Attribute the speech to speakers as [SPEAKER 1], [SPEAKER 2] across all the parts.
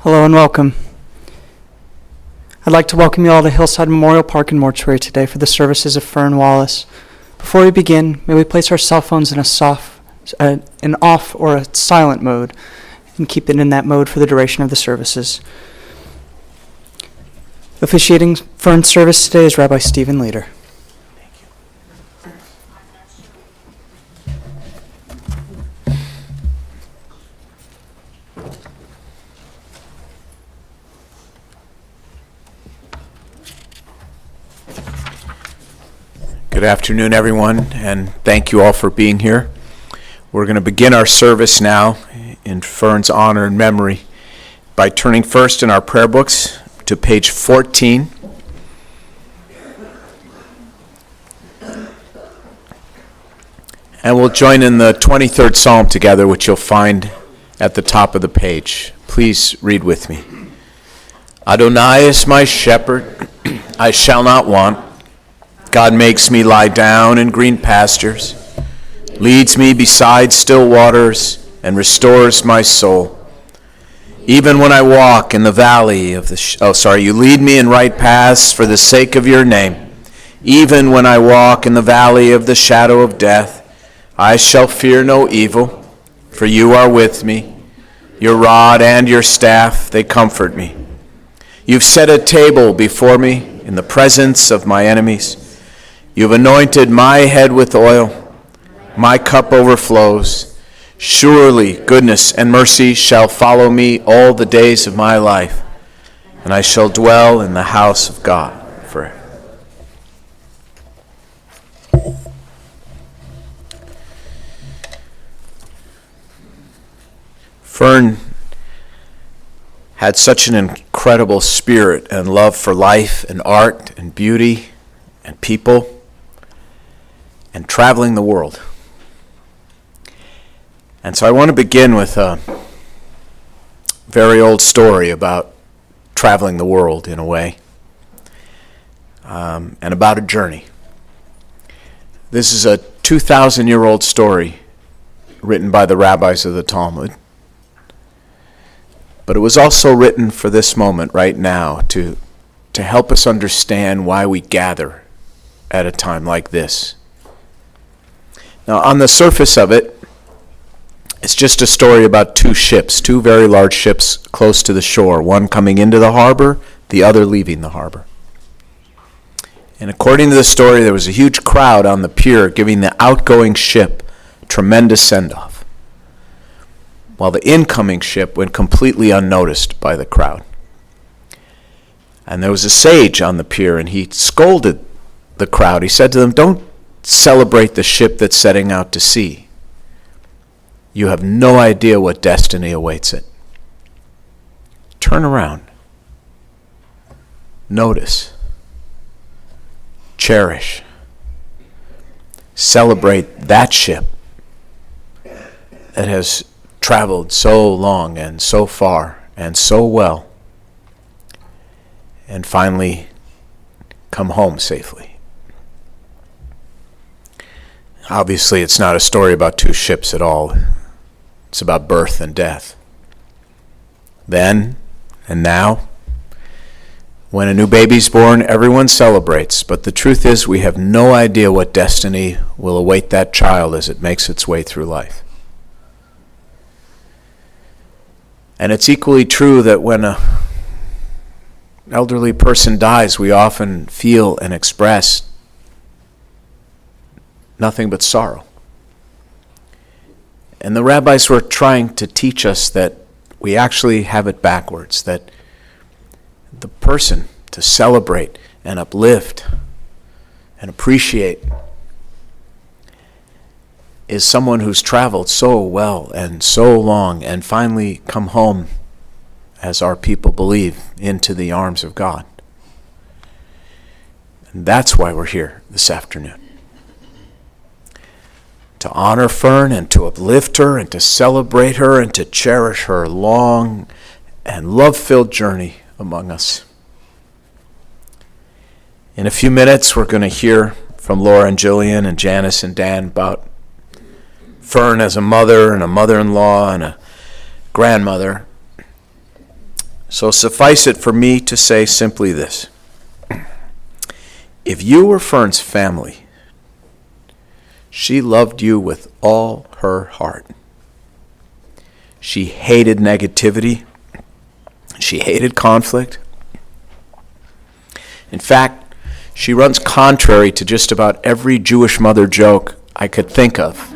[SPEAKER 1] Hello and welcome. I'd like to welcome you all to Hillside Memorial Park and Mortuary today for the services of Fern Wallace. Before we begin, may we place our cell phones in an off or a silent mode and keep it in that mode for the duration of the services. Officiating Fern's service today is Rabbi Stephen Leader.
[SPEAKER 2] Good afternoon, everyone, and thank you all for being here. We're going to begin our service now in Fern's honor and memory by turning first in our prayer books to page 14. And we'll join in the 23rd Psalm together, which you'll find at the top of the page. Please read with me. Adonai is my shepherd, I shall not want. God makes me lie down in green pastures, leads me beside still waters, and restores my soul. Even when I walk in the valley of you lead me in right paths for the sake of your name. Even when I walk in the valley of the shadow of death, I shall fear no evil, for you are with me. Your rod and your staff, they comfort me. You've set a table before me in the presence of my enemies. You've anointed my head with oil. My cup overflows. Surely goodness and mercy shall follow me all the days of my life, and I shall dwell in the house of God forever. Fern had such an incredible spirit and love for life and art and beauty and people and traveling the world. And so I want to begin with a very old story about traveling the world in a way, and about a journey. This is a 2,000-year-old story written by the rabbis of the Talmud. But it was also written for this moment right now to help us understand why we gather at a time like this. Now, on the surface of it, it's just a story about two ships, two very large ships close to the shore, one coming into the harbor, the other leaving the harbor. And according to the story, there was a huge crowd on the pier giving the outgoing ship a tremendous send-off, while the incoming ship went completely unnoticed by the crowd. And there was a sage on the pier, and he scolded the crowd. He said to them, "Don't celebrate the ship that's setting out to sea. You have no idea what destiny awaits it. Turn around. Notice. Cherish. Celebrate that ship that has traveled so long and so far and so well, and finally come home safely." Obviously, it's not a story about two ships at all. It's about birth and death. Then and now, when a new baby's born, everyone celebrates. But the truth is, we have no idea what destiny will await that child as it makes its way through life. And it's equally true that when an elderly person dies, we often feel and express nothing but sorrow. And the rabbis were trying to teach us that we actually have it backwards, that the person to celebrate and uplift and appreciate is someone who's traveled so well and so long and finally come home, as our people believe, into the arms of God. And that's why we're here this afternoon. To honor Fern and to uplift her and to celebrate her and to cherish her long and love-filled journey among us. In a few minutes, we're going to hear from Laura and Jillian and Janice and Dan about Fern as a mother and a mother-in-law and a grandmother. So suffice it for me to say simply this. If you were Fern's family, she loved you with all her heart. She hated negativity. She hated conflict. In fact, she runs contrary to just about every Jewish mother joke I could think of.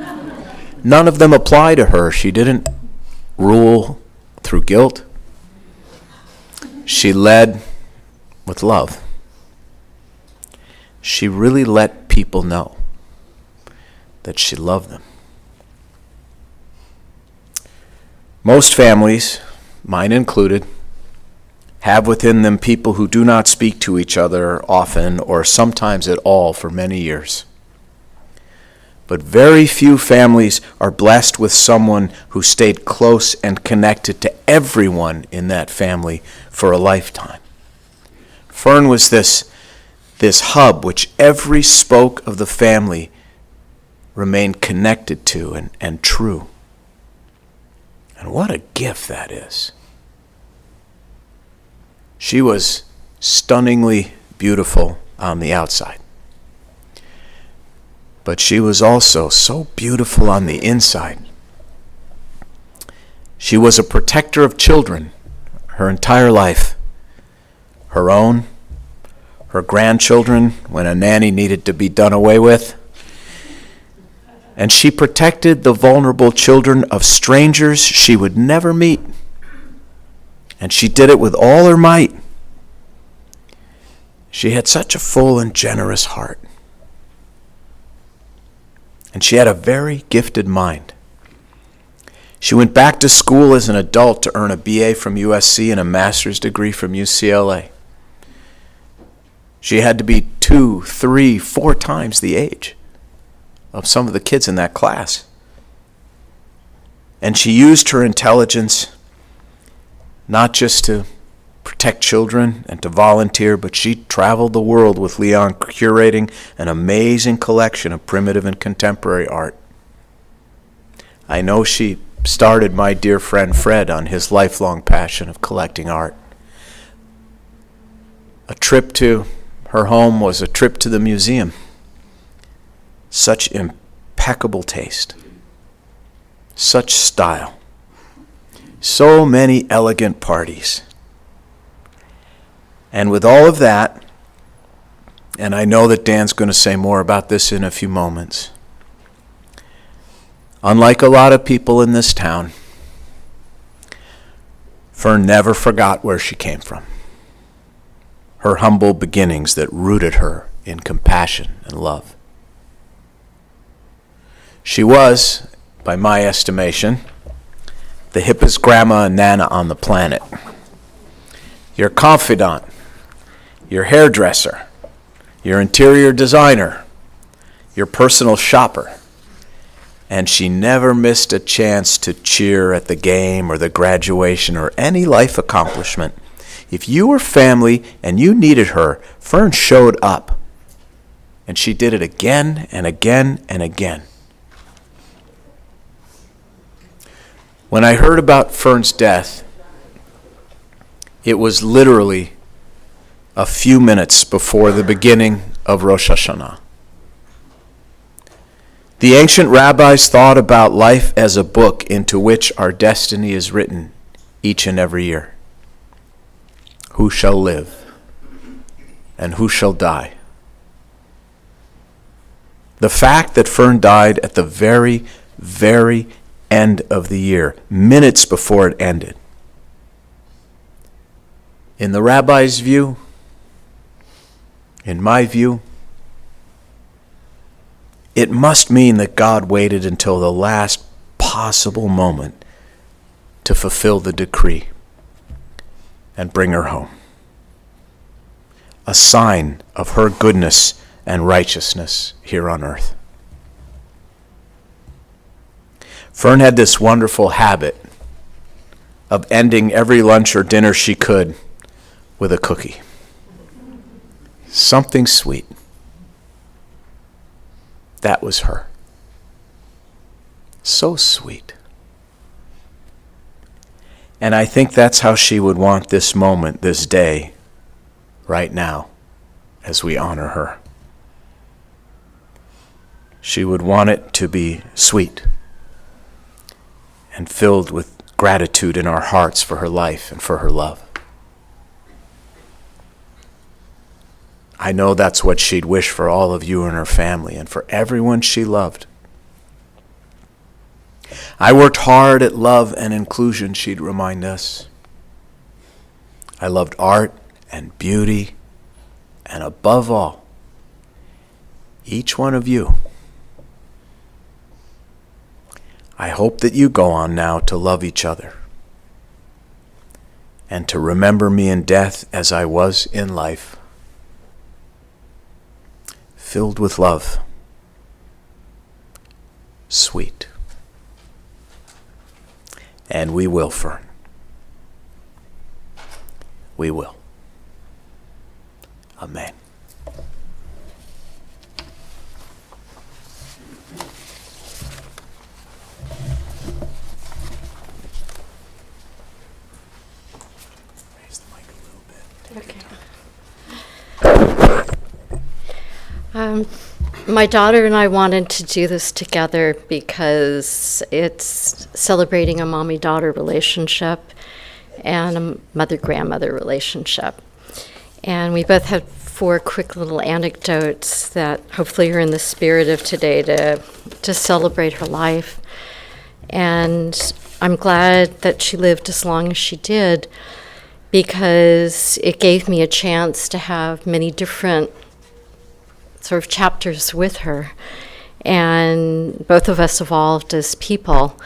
[SPEAKER 2] None of them apply to her. She didn't rule through guilt. She led with love. She really let people know that she loved them. Most families, mine included, have within them people who do not speak to each other often or sometimes at all for many years. But very few families are blessed with someone who stayed close and connected to everyone in that family for a lifetime. Fern was this hub which every spoke of the family remained connected to and true. And what a gift that is. She was stunningly beautiful on the outside. But she was also so beautiful on the inside. She was a protector of children her entire life. Her own, her grandchildren when a nanny needed to be done away with. And she protected the vulnerable children of strangers she would never meet. And she did it with all her might. She had such a full and generous heart. And she had a very gifted mind. She went back to school as an adult to earn a BA from USC and a master's degree from UCLA. She had to be 2, 3, 4 times the age of some of the kids in that class. And she used her intelligence not just to protect children and to volunteer, but she traveled the world with Leon curating an amazing collection of primitive and contemporary art. I know she started my dear friend Fred on his lifelong passion of collecting art. A trip to her home was a trip to the museum. Such impeccable taste. Such style. So many elegant parties. And with all of that, and I know that Dan's going to say more about this in a few moments, unlike a lot of people in this town, Fern never forgot where she came from. Her humble beginnings that rooted her in compassion and love. She was, by my estimation, the hippest grandma and nana on the planet. Your confidant, your hairdresser, your interior designer, your personal shopper. And she never missed a chance to cheer at the game or the graduation or any life accomplishment. If you were family and you needed her, Fern showed up. And she did it again and again and again. When I heard about Fern's death, it was literally a few minutes before the beginning of Rosh Hashanah. The ancient rabbis thought about life as a book into which our destiny is written each and every year. Who shall live and who shall die? The fact that Fern died at the very, very end of the year, minutes before it ended. In the rabbi's view, in my view, it must mean that God waited until the last possible moment to fulfill the decree and bring her home. A sign of her goodness and righteousness here on earth. Fern had this wonderful habit of ending every lunch or dinner she could with a cookie. Something sweet. That was her. So sweet. And I think that's how she would want this moment, this day, right now, as we honor her. She would want it to be sweet and filled with gratitude in our hearts for her life and for her love. I know that's what she'd wish for all of you and her family and for everyone she loved. I worked hard at love and inclusion, she'd remind us. I loved art and beauty, and above all, each one of you. I hope that you go on now to love each other and to remember me in death as I was in life, filled with love, sweet. And we will, Fern. We will. Amen. Raise the mic a little bit.
[SPEAKER 3] Okay. My daughter and I wanted to do this together because it's celebrating a mommy-daughter relationship and a mother-grandmother relationship. And we both have 4 quick little anecdotes that hopefully are in the spirit of today to celebrate her life. And I'm glad that she lived as long as she did because it gave me a chance to have many different sort of chapters with her. And both of us evolved as people.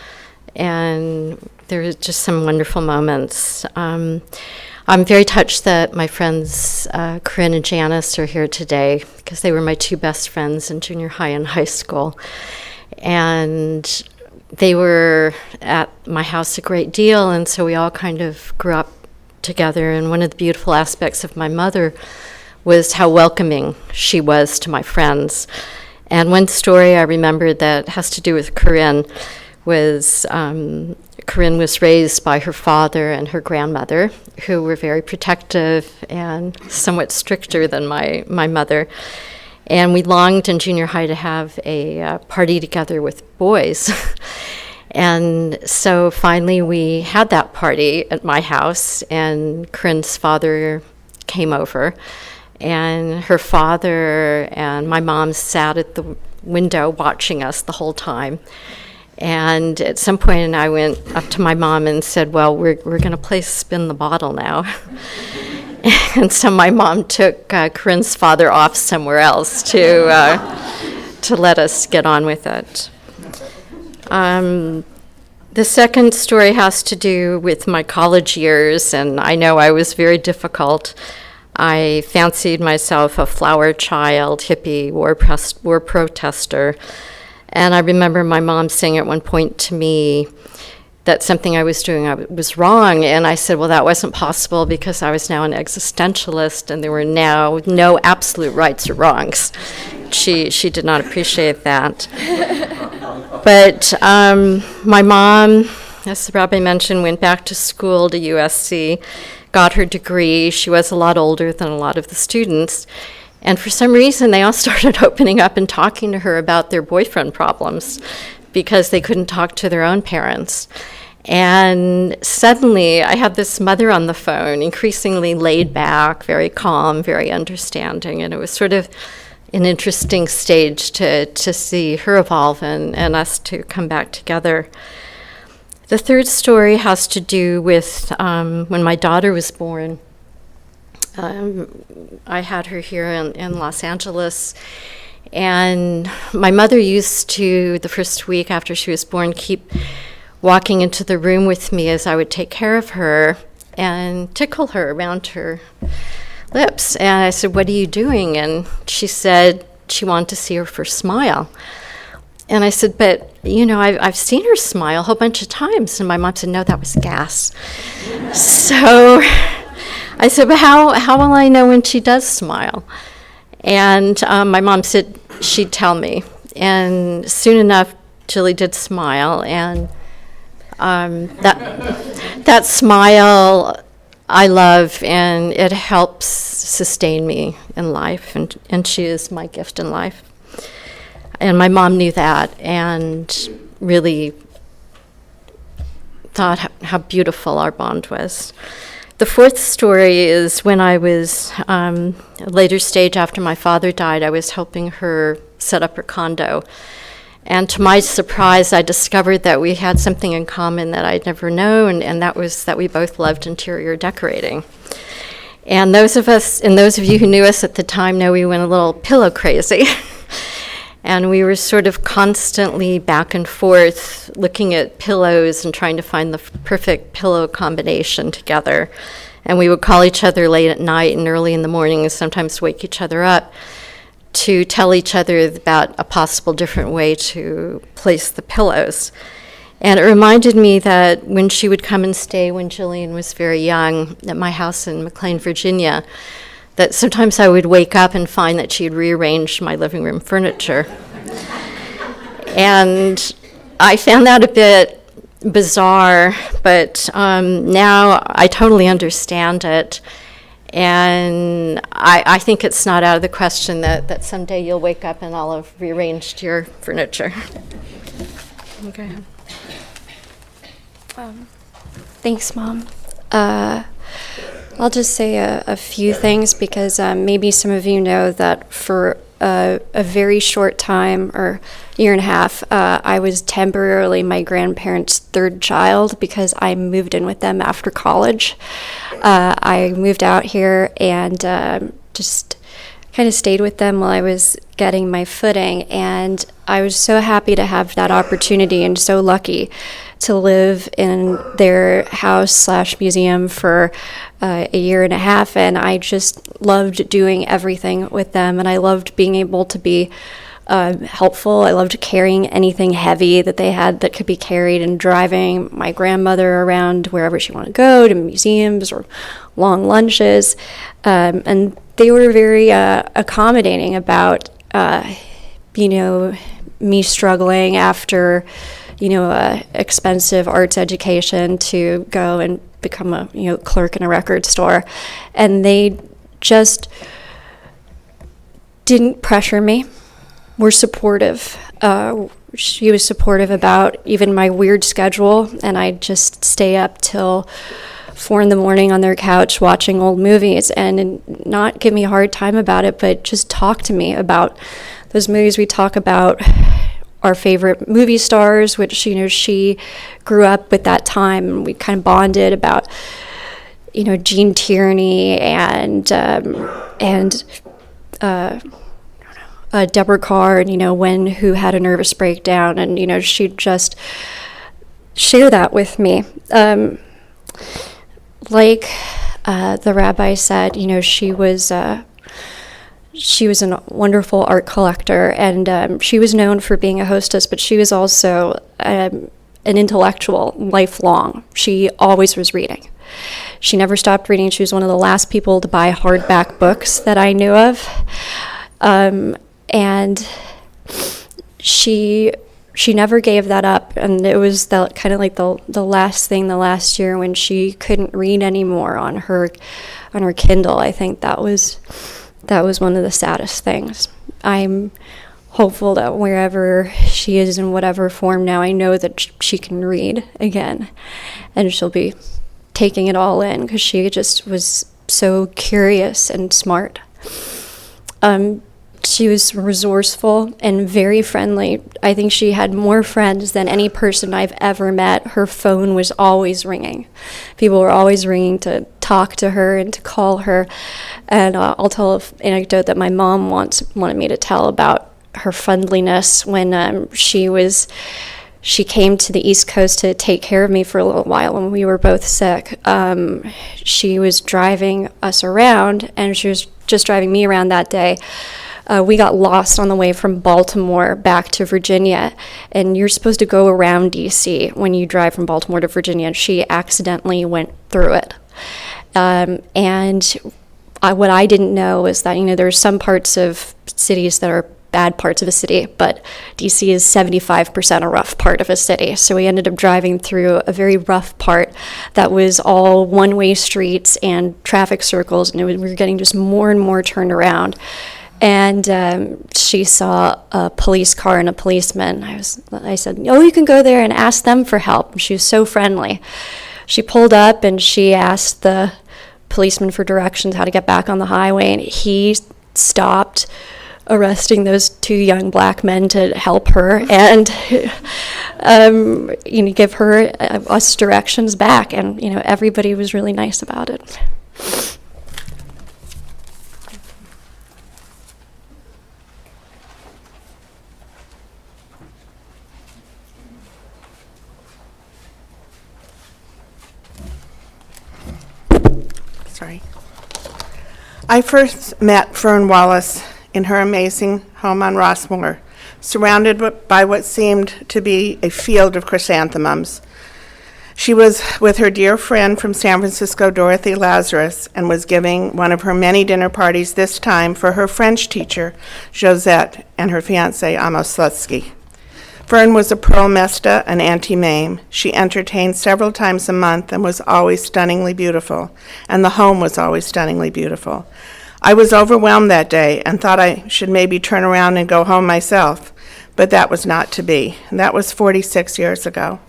[SPEAKER 3] And there were just some wonderful moments. I'm very touched that my friends Corinne and Janice are here today because they were my 2 best friends in junior high and high school. And they were at my house a great deal, and so we all kind of grew up together. And one of the beautiful aspects of my mother was how welcoming she was to my friends. And one story I remembered that has to do with Corinne was Corinne was raised by her father and her grandmother, who were very protective and somewhat stricter than my mother. And we longed in junior high to have a party together with boys. And so finally we had that party at my house, and Corinne's father came over. And her father and my mom sat at the window watching us the whole time. And at some point, I went up to my mom and said, well, we're going to play spin the bottle now. And so my mom took Corinne's father off somewhere else to let us get on with it. The second story has to do with my college years, and I know I was very difficult. I fancied myself a flower child, hippie, war protester. And I remember my mom saying at one point to me that something I was doing was wrong. And I said, well, that wasn't possible because I was now an existentialist and there were now no absolute rights or wrongs. She did not appreciate that. But my mom, as the rabbi mentioned, went back to school to USC, got her degree. She was a lot older than a lot of the students. And for some reason, they all started opening up and talking to her about their boyfriend problems because they couldn't talk to their own parents. And suddenly, I had this mother on the phone, increasingly laid back, very calm, very understanding. And it was sort of an interesting stage to see her evolve and us to come back together. The third story has to do with when my daughter was born. I had her here in Los Angeles, and my mother used to, the first week after she was born, keep walking into the room with me as I would take care of her and tickle her around her lips. And I said, "What are you doing?" And she said she wanted to see her first smile. And I said, "But, I've seen her smile a whole bunch of times." And my mom said, "No, that was gas." So I said, "But how will I know when she does smile?" And my mom said she'd tell me. And soon enough, Julie did smile. And that smile I love, and it helps sustain me in life. And she is my gift in life. And my mom knew that and really thought how beautiful our bond was. The fourth story is when I was, a later stage after my father died, I was helping her set up her condo. And to my surprise, I discovered that we had something in common that I'd never known, and that was that we both loved interior decorating. And those of you who knew us at the time know we went a little pillow crazy. And we were sort of constantly back and forth looking at pillows and trying to find the perfect pillow combination together. And we would call each other late at night and early in the morning and sometimes wake each other up to tell each other about a possible different way to place the pillows. And it reminded me that when she would come and stay when Jillian was very young at my house in McLean, Virginia, that sometimes I would wake up and find that she had rearranged my living room furniture. And I found that a bit bizarre, but now I totally understand it. And I think it's not out of the question that someday you'll wake up and I'll have rearranged your furniture. Okay.
[SPEAKER 4] Thanks, Mom. I'll just say a few things because maybe some of you know that for a very short time, or year and a half, I was temporarily my grandparents' third child because I moved in with them after college. I moved out here and just kind of stayed with them while I was getting my footing, and I was so happy to have that opportunity and so lucky to live in their house/museum for a year and a half, and I just loved doing everything with them, and I loved being able to be helpful. I loved carrying anything heavy that they had that could be carried and driving my grandmother around wherever she wanted to go, to museums or long lunches, and they were very accommodating about me struggling after a expensive arts education to go and become a clerk in a record store, and they just didn't pressure me. Were supportive. She was supportive about even my weird schedule, and I'd just stay up till 4 a.m. on their couch watching old movies and not give me a hard time about it, but just talk to me about those movies. We talk about our favorite movie stars, which she grew up with that time, and we kind of bonded about Gene Tierney and Deborah Carr, and who had a nervous breakdown, and she'd just share that with me. Like the rabbi said, she was a wonderful art collector, and she was known for being a hostess, but she was also an intellectual, lifelong. She always was reading. She never stopped reading. She was one of the last people to buy hardback books that I knew of. And she never gave that up, and it was kind of like the last year when she couldn't read anymore on her Kindle. I think that was one of the saddest things. I'm hopeful that wherever she is in whatever form now, I know that she can read again, and she'll be taking it all in because she just was so curious and smart. She was resourceful and very friendly. I think she had more friends than any person I've ever met. Her phone was always ringing. People were always ringing to talk to her and to call her. And I'll tell an anecdote that my mom once wanted me to tell about her friendliness when she came to the East Coast to take care of me for a little while when we were both sick. She was driving us around, and she was just driving me around that day. We got lost on the way from Baltimore back to Virginia, and you're supposed to go around D.C. when you drive from Baltimore to Virginia, and she accidentally went through it. What I didn't know is that, there's some parts of cities that are bad parts of a city, but DC is 75% a rough part of a city. So we ended up driving through a very rough part that was all one-way streets and traffic circles, and we were getting just more and more turned around. And she saw a police car and a policeman. I said, "Oh, you can go there and ask them for help." And she was so friendly. She pulled up and she asked the policeman for directions how to get back on the highway, and he stopped arresting those two young black men to help her and give her us directions back. And everybody was really nice about it.
[SPEAKER 5] Sorry. I first met Fern Wallace in her amazing home on Rossmore, surrounded by what seemed to be a field of chrysanthemums. She was with her dear friend from San Francisco, Dorothy Lazarus, and was giving one of her many dinner parties, this time for her French teacher, Josette, and her fiancé, Amos Slutsky. Fern was a Pearl Mesta, an Auntie Mame. She entertained several times a month and was always stunningly beautiful, and the home was always stunningly beautiful. I was overwhelmed that day and thought I should maybe turn around and go home myself, but that was not to be. That was 46 years ago.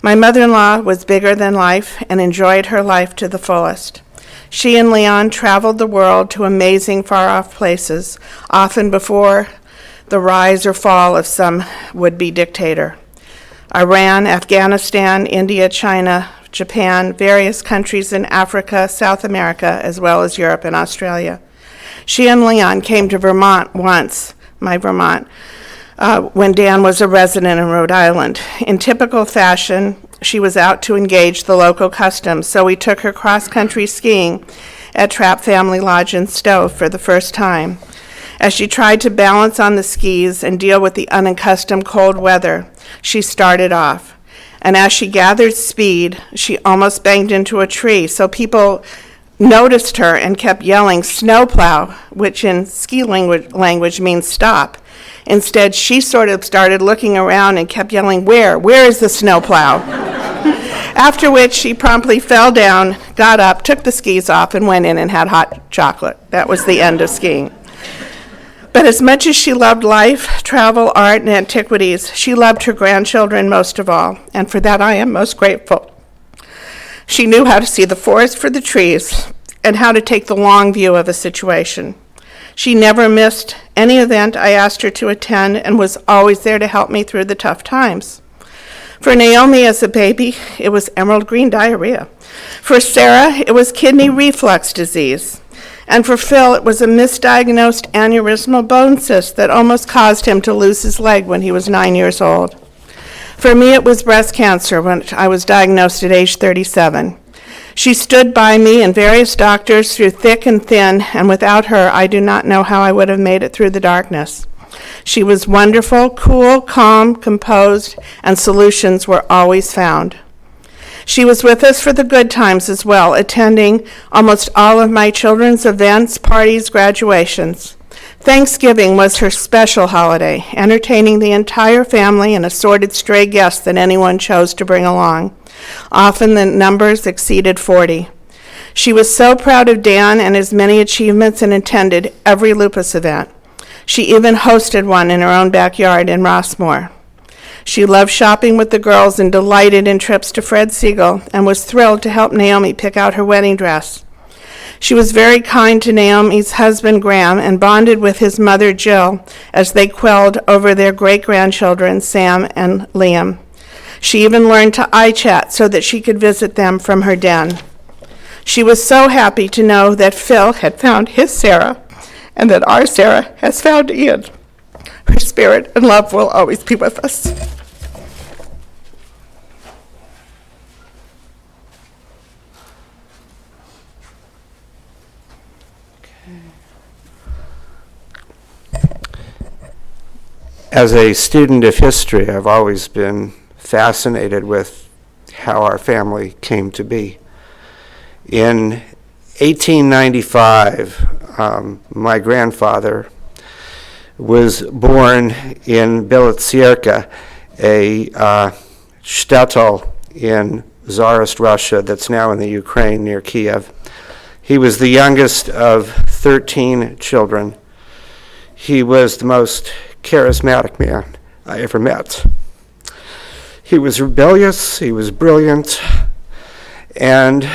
[SPEAKER 5] My mother-in-law was bigger than life and enjoyed her life to the fullest. She and Leon traveled the world to amazing far-off places, often before the rise or fall of some would-be dictator. Iran, Afghanistan, India, China, Japan, various countries in Africa, South America, as well as Europe and Australia. She and Leon came to Vermont once, my Vermont, when Dan was a resident in Rhode Island. In typical fashion, she was out to engage the local customs, so we took her cross-country skiing at Trapp Family Lodge in Stowe for the first time. As she tried to balance on the skis and deal with the unaccustomed cold weather, she started off. And as she gathered speed, she almost banged into a tree, so people noticed her and kept yelling, "Snowplow," which in ski language means stop. Instead, she sort of started looking around and kept yelling, Where is the snowplow?" After which she promptly fell down, got up, took the skis off, and went in and had hot chocolate. That was the end of skiing. But as much as she loved life, travel, art, and antiquities, she loved her grandchildren most of all, and for that I am most grateful. She knew how to see the forest for the trees and how to take the long view of a situation. She never missed any event I asked her to attend and was always there to help me through the tough times. For Naomi as a baby, it was emerald green diarrhea. For Sarah, it was kidney reflux disease. And for Phil, it was a misdiagnosed aneurysmal bone cyst that almost caused him to lose his leg when he was 9 years old. For me, it was breast cancer when I was diagnosed at age 37. She stood by me and various doctors through thick and thin, and without her, I do not know how I would have made it through the darkness. She was wonderful, cool, calm, composed, and solutions were always found. She was with us for the good times as well, attending almost all of my children's events, parties, graduations. Thanksgiving was her special holiday, entertaining the entire family and assorted stray guests that anyone chose to bring along. Often the numbers exceeded 40. She was so proud of Dan and his many achievements and attended every lupus event. She even hosted one in her own backyard in Rossmore. She loved shopping with the girls and delighted in trips to Fred Siegel and was thrilled to help Naomi pick out her wedding dress. She was very kind to Naomi's husband, Graham, and bonded with his mother, Jill, as they quelled over their great-grandchildren, Sam and Liam. She even learned to eye-chat so that she could visit them from her den. She was so happy to know that Phil had found his Sarah and that our Sarah has found Ian. Her spirit and love will always be with us.
[SPEAKER 6] As a student of history, I've always been fascinated with how our family came to be. In 1895, my grandfather was born in Belozerka, a shtetl in Tsarist Russia that's now in the Ukraine near Kiev. He was the youngest of 13 children. He was the most charismatic man I ever met. He was rebellious, he was brilliant, and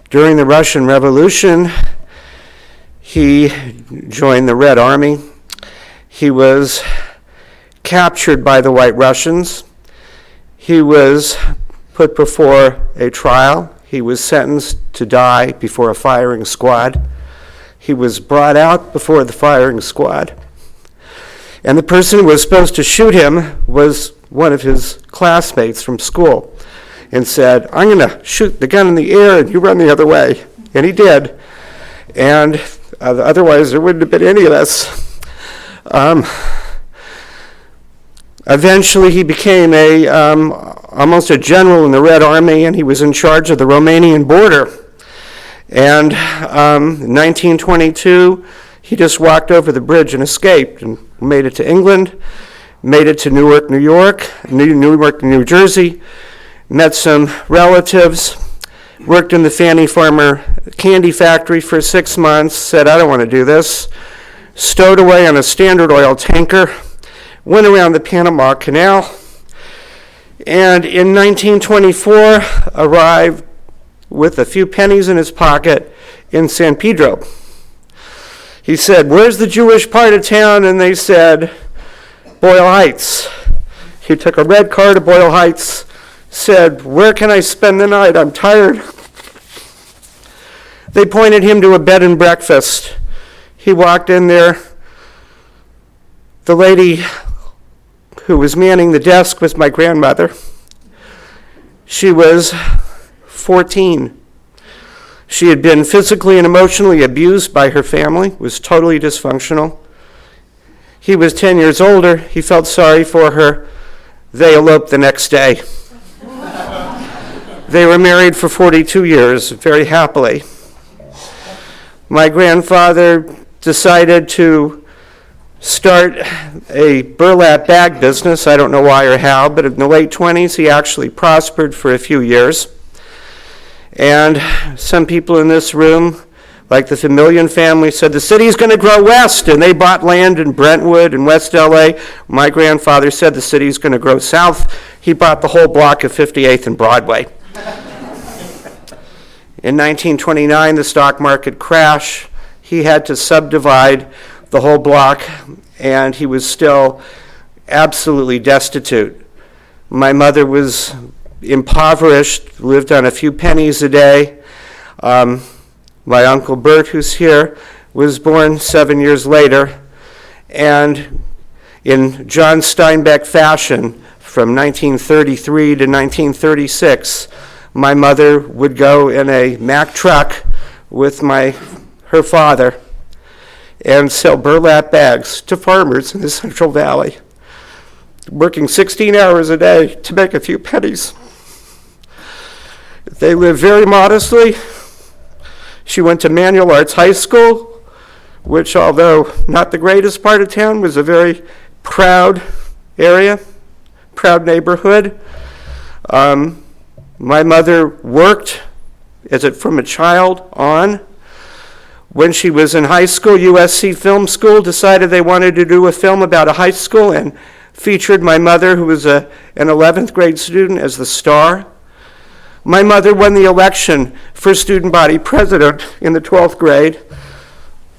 [SPEAKER 6] during the Russian Revolution, he joined the Red Army. He was captured by the White Russians. He was put before a trial. He was sentenced to die before a firing squad. He was brought out before the firing squad. And the person who was supposed to shoot him was one of his classmates from school and said, "I'm going to shoot the gun in the air and you run the other way." And he did. And otherwise there wouldn't have been any of this. Eventually he became almost a general in the Red Army, and he was in charge of the Romanian border. And in 1922, he just walked over the bridge and escaped and made it to England, made it to Newark, New York, Newark, New Jersey, met some relatives, worked in the Fannie Farmer candy factory for 6 months, said, "I don't want to do this," stowed away on a Standard Oil tanker, went around the Panama Canal, and in 1924 arrived with a few pennies in his pocket in San Pedro. He said, "Where's the Jewish part of town?" And they said, "Boyle Heights." He took a red car to Boyle Heights, said, "Where can I spend the night? I'm tired." They pointed him to a bed and breakfast. He walked in there. The lady who was manning the desk was my grandmother. She was 14. She had been physically and emotionally abused by her family, was totally dysfunctional. He was 10 years older. He felt sorry for her. They eloped the next day. They were married for 42 years, very happily. My grandfather decided to start a burlap bag business. I don't know why or how, but in the late 20s, he actually prospered for a few years. And some people in this room, like the Famillion family, said the city's going to grow west, and they bought land in Brentwood and West LA. My grandfather said the city's going to grow south. He bought the whole block of 58th and Broadway. In 1929, the stock market crashed. He had to subdivide the whole block, and he was still absolutely destitute. My mother was impoverished, lived on a few pennies a day. My Uncle Bert, who's here, was born 7 years later, and in John Steinbeck fashion, from 1933 to 1936, my mother would go in a Mack truck with her father and sell burlap bags to farmers in the Central Valley, working 16 hours a day to make a few pennies. They lived very modestly. She went to Manual Arts High School, which, although not the greatest part of town, was a very proud area, proud neighborhood. My mother worked from a child on. When she was in high school, USC Film School decided they wanted to do a film about a high school and featured my mother, who was an 11th grade student, as the star. My mother won the election for student body president in the 12th grade,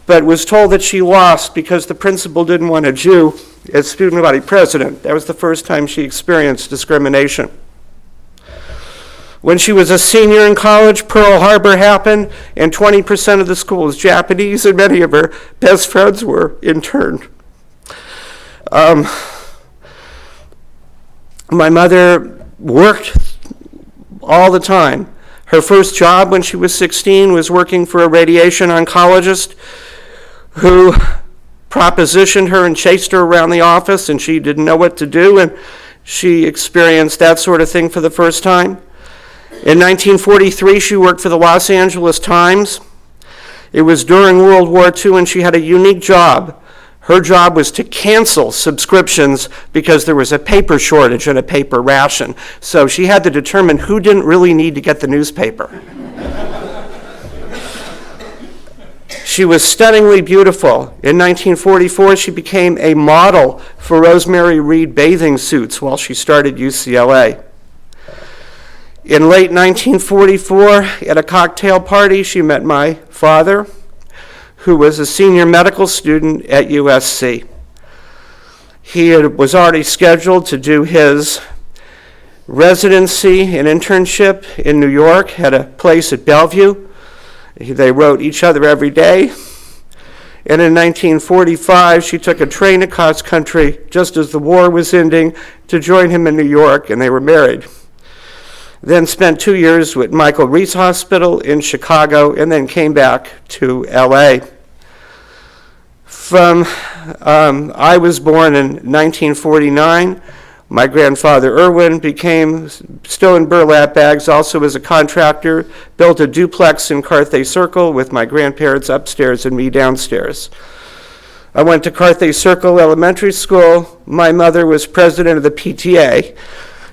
[SPEAKER 6] but was told that she lost because the principal didn't want a Jew as student body president. That was the first time she experienced discrimination. When she was a senior in college, Pearl Harbor happened, and 20% of the school was Japanese, and many of her best friends were interned. My mother worked all the time. Her first job when she was 16 was working for a radiation oncologist who propositioned her and chased her around the office, and she didn't know what to do, and she experienced that sort of thing for the first time. In 1943, she worked for the Los Angeles Times. It was during World War II, and she had a unique job. Her job was to cancel subscriptions because there was a paper shortage and a paper ration. So she had to determine who didn't really need to get the newspaper. She was stunningly beautiful. In 1944, she became a model for Rosemary Reed bathing suits while she started UCLA. In late 1944, at a cocktail party, she met my father, who was a senior medical student at USC. He was already scheduled to do his residency and internship in New York, had a place at Bellevue. They wrote each other every day. And in 1945, she took a train across country just as the war was ending to join him in New York, and they were married. Then spent 2 years with Michael Reese Hospital in Chicago, and then came back to LA. I was born in 1949. My grandfather Irwin became, still in burlap bags, also as a contractor, built a duplex in Carthay Circle with my grandparents upstairs and me downstairs. I went to Carthay Circle Elementary School. My mother was president of the PTA.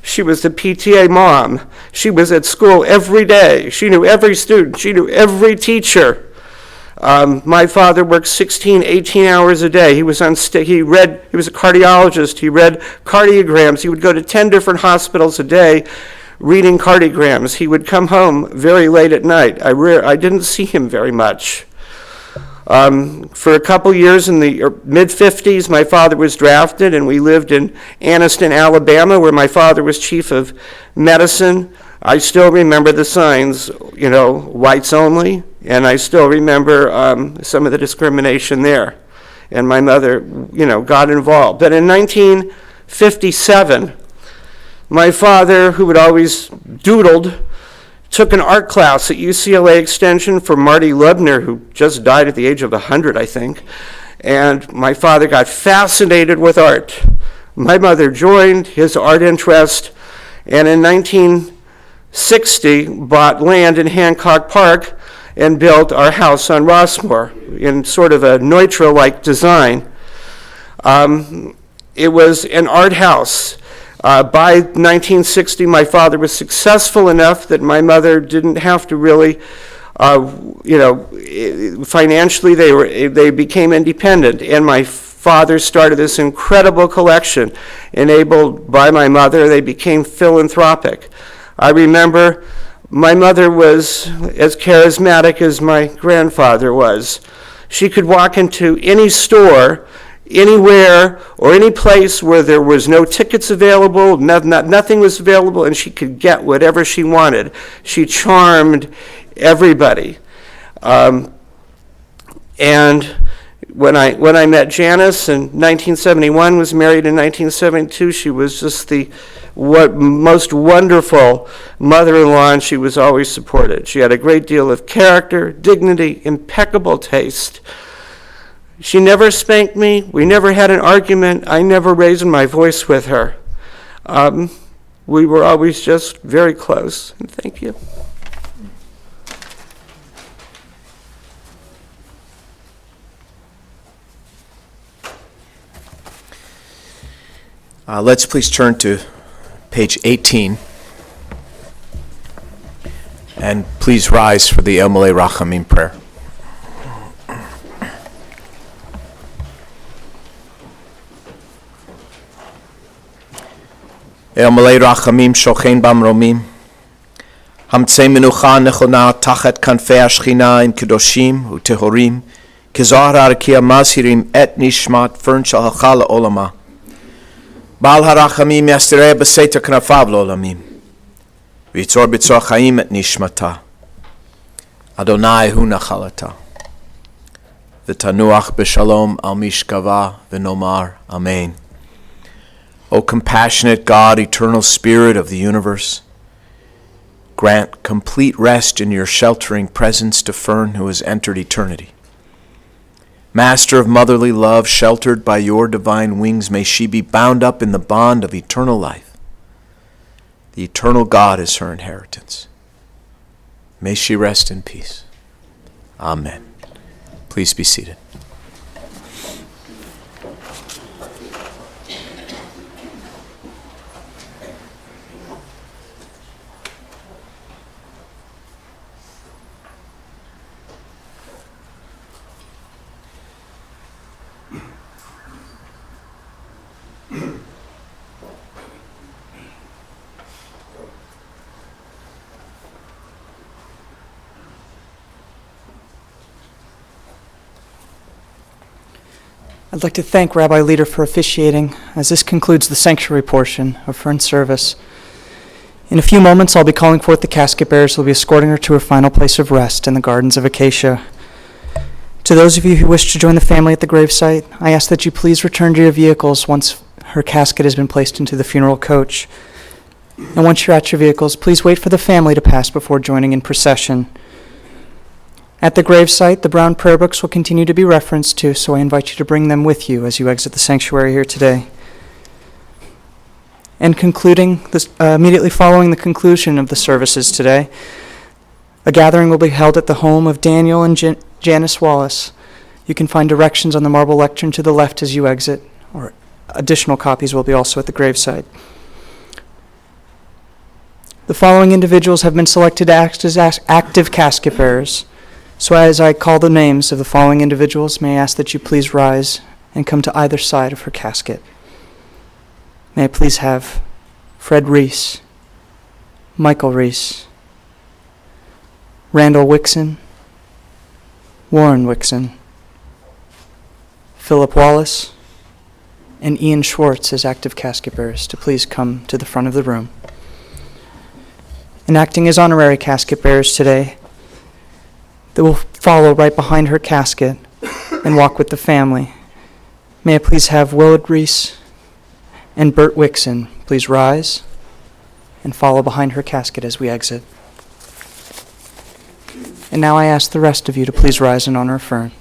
[SPEAKER 6] She was the PTA mom. She was at school every day. She knew every student. She knew every teacher. My father worked 16, 18 hours a day. He was he was a cardiologist. He read cardiograms. He would go to 10 different hospitals a day reading cardiograms. He would come home very late at night. I didn't see him very much. For a couple years in the mid-50s, my father was drafted, and we lived in Anniston, Alabama, where my father was chief of medicine. I still remember the signs, whites only, and I still remember some of the discrimination there. And my mother, got involved. But in 1957, my father, who had always doodled, took an art class at UCLA Extension for Marty Lubner, who just died at the age of 100, I think. And my father got fascinated with art. My mother joined his art interest, and in 1960 bought land in Hancock Park and built our house on Rossmore in sort of a Neutra-like design. It was an art house. By 1960, my father was successful enough that my mother didn't have to really, financially they became independent, and my father started this incredible collection. Enabled by my mother, they became philanthropic. I remember my mother was as charismatic as my grandfather was. She could walk into any store, anywhere, or any place where there was no tickets available, nothing was available, and she could get whatever she wanted. She charmed everybody. And when I met Janice in 1971, was married in 1972, she was just the most wonderful mother-in-law, and she was always supported. She had a great deal of character, dignity, impeccable taste. She never spanked me. We never had an argument. I never raised my voice with her. We were always just very close. And thank you.
[SPEAKER 2] Let's please turn to page 18. And please rise for the El Malei Rachamim prayer. El Malei Rachamim Shochein Bamromim, Hamtzei menucha nechona tachat kanfei ashchina in kedoshim utehorim, kezahar arakia mazhirim et nishmat Fern shal hachala olama. Baal harachamim yastireh b'seiter knafav l'olamim. V'yitzor b'tzor chaim et nishmata. Adonai hu nachalata. V'tanuach b'shalom al mishkava v'nomar. Amen. O compassionate God, eternal Spirit of the universe, grant complete rest in your sheltering presence to Fern who has entered eternity. Master of motherly love, sheltered by your divine wings, may she be bound up in the bond of eternal life. The eternal God is her inheritance. May she rest in peace. Amen. Please be seated.
[SPEAKER 1] I'd like to thank Rabbi Leader for officiating, as this concludes the sanctuary portion of Fern's service. In a few moments, I'll be calling forth the casket bearers who will be escorting her to her final place of rest in the Gardens of Acacia. To those of you who wish to join the family at the gravesite, I ask that you please return to your vehicles once her casket has been placed into the funeral coach. And once you're at your vehicles, please wait for the family to pass before joining in procession. At the gravesite, the brown prayer books will continue to be referenced to, so I invite you to bring them with you as you exit the sanctuary here today. And concluding, immediately following the conclusion of the services today, a gathering will be held at the home of Daniel and Janice Wallace. You can find directions on the marble lectern to the left as you exit, or additional copies will be also at the gravesite. The following individuals have been selected to act as active casket bearers. So as I call the names of the following individuals, may I ask that you please rise and come to either side of her casket. May I please have Fred Reese, Michael Reese, Randall Wixon, Warren Wixon, Philip Wallace, and Ian Schwartz as active casket bearers to please come to the front of the room. And acting as honorary casket bearers today, that will follow right behind her casket and walk with the family. May I please have Willard Reese and Bert Wixon please rise and follow behind her casket as we exit. And now I ask the rest of you to please rise in honor of Fern.